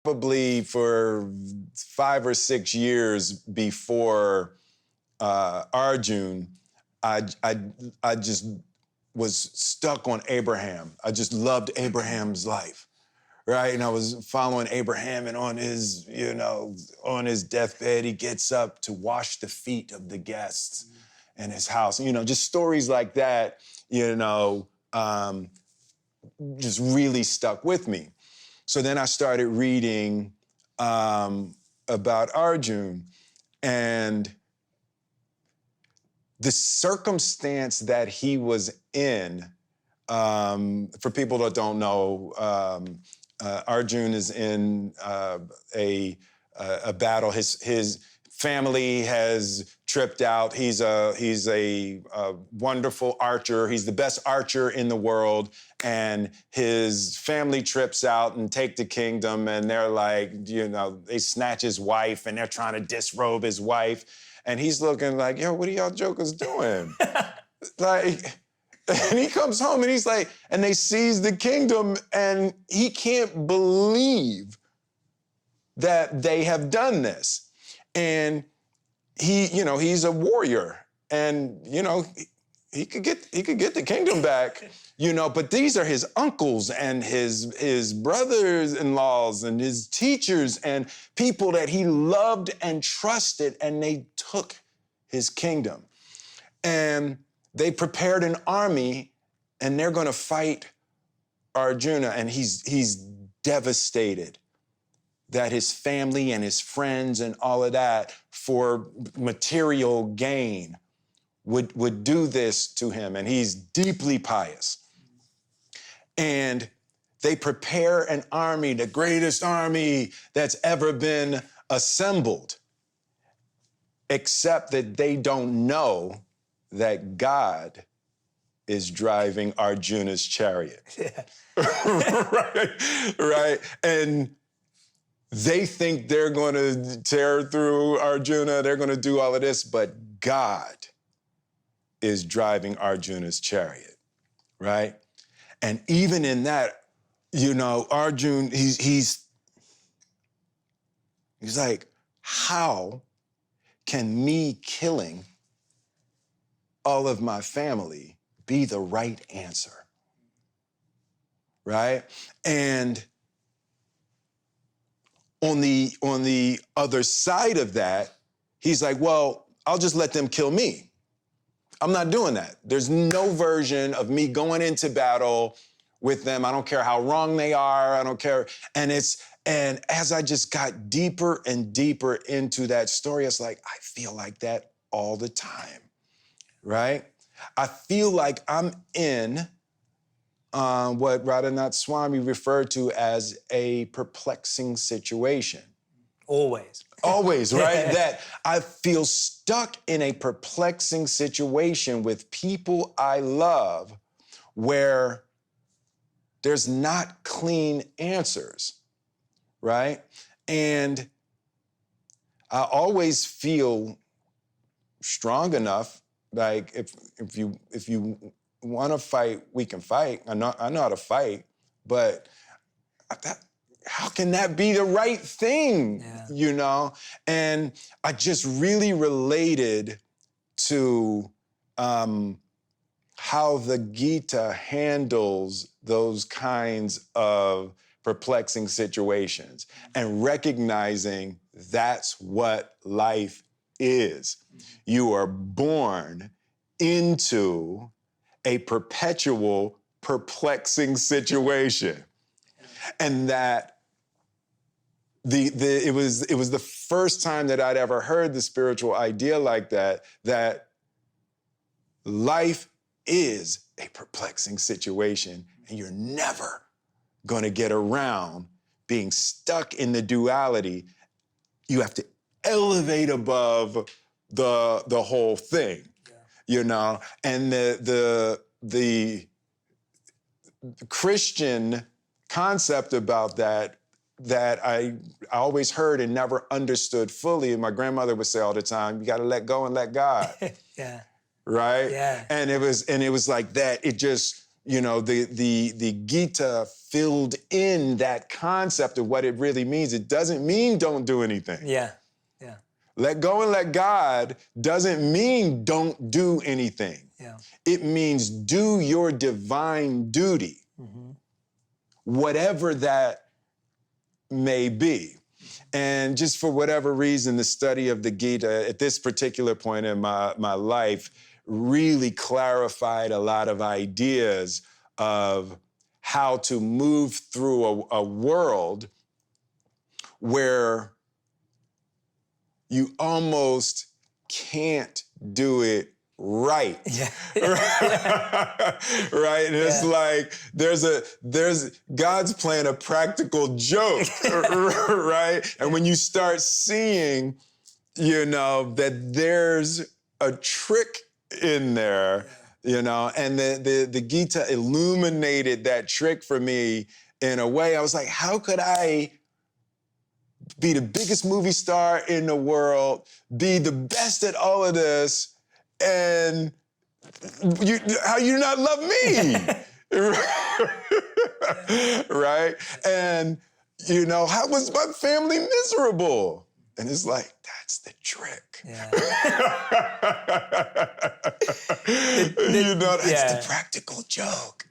probably for 5 or 6 years before Arjun, I just was stuck on Abraham. I just loved Abraham's life, right? And I was following Abraham, and on his, on his deathbed, he gets up to wash the feet of the guests in his house. Just stories like that, just really stuck with me. So then I started reading about Arjun, and the circumstance that he was in, for people that don't know, Arjun is in a battle. His family has tripped out. He's a wonderful archer. He's the best archer in the world. And his family trips out and take the kingdom. And they're like, they snatch his wife and they're trying to disrobe his wife. And he's looking like, yo, what are y'all jokers doing? And he comes home and he's like, and they seize the kingdom, and he can't believe that they have done this. And he's a warrior, and he could get the kingdom back, but these are his uncles and his brothers-in-laws and his teachers and people that he loved and trusted, and they took his kingdom. And they prepared an army, and they're gonna fight Arjuna, and he's devastated that his family and his friends and all of that for material gain would do this to him, and he's deeply pious. And they prepare an army, the greatest army that's ever been assembled, except that they don't know that God is driving Arjuna's chariot. Yeah. right? And they think they're going to tear through Arjuna, they're going to do all of this, but God is driving Arjuna's chariot, right? And even in that, Arjun, he's like, how can me killing all of my family be the right answer, right? And on the other side of that, he's like, well, I'll just let them kill me. I'm not doing that. There's no version of me going into battle with them. I don't care how wrong they are. I don't care. And as I just got deeper and deeper into that story, it's like, I feel like that all the time, right? I feel like I'm in what Radhanath Swami referred to as a perplexing situation. Always. Always, right? That I feel stuck in a perplexing situation with people I love where there's not clean answers, right? And I always feel strong enough, like if you want to fight, we can fight. I know how to fight, but how can that be the right thing, And I just really related to how the Gita handles those kinds of perplexing situations and recognizing that's what life is. You are born into a perpetual perplexing situation. And that it was the first time that I'd ever heard the spiritual idea like that life is a perplexing situation, and you're never gonna get around being stuck in the duality. You have to elevate above the whole thing, And the Christian concept about that I always heard and never understood fully. And my grandmother would say all the time, you gotta let go and let God. Yeah. Right? Yeah. And it was like that. It just the Gita filled in that concept of what it really means. It doesn't mean don't do anything. Yeah. Let go and let God doesn't mean don't do anything. Yeah. It means do your divine duty, whatever that may be. And just for whatever reason, the study of the Gita at this particular point in my life really clarified a lot of ideas of how to move through a world where you almost can't do it right. Yeah. Right? And it's like there's God's playing a practical joke, right? And when you start seeing, that there's a trick in there, and the Gita illuminated that trick for me in a way. I was like, how could I be the biggest movie star in the world, be the best at all of this, and how you not love me? Right? And, how was my family miserable? And it's like, that's the trick. Yeah. That's the practical joke.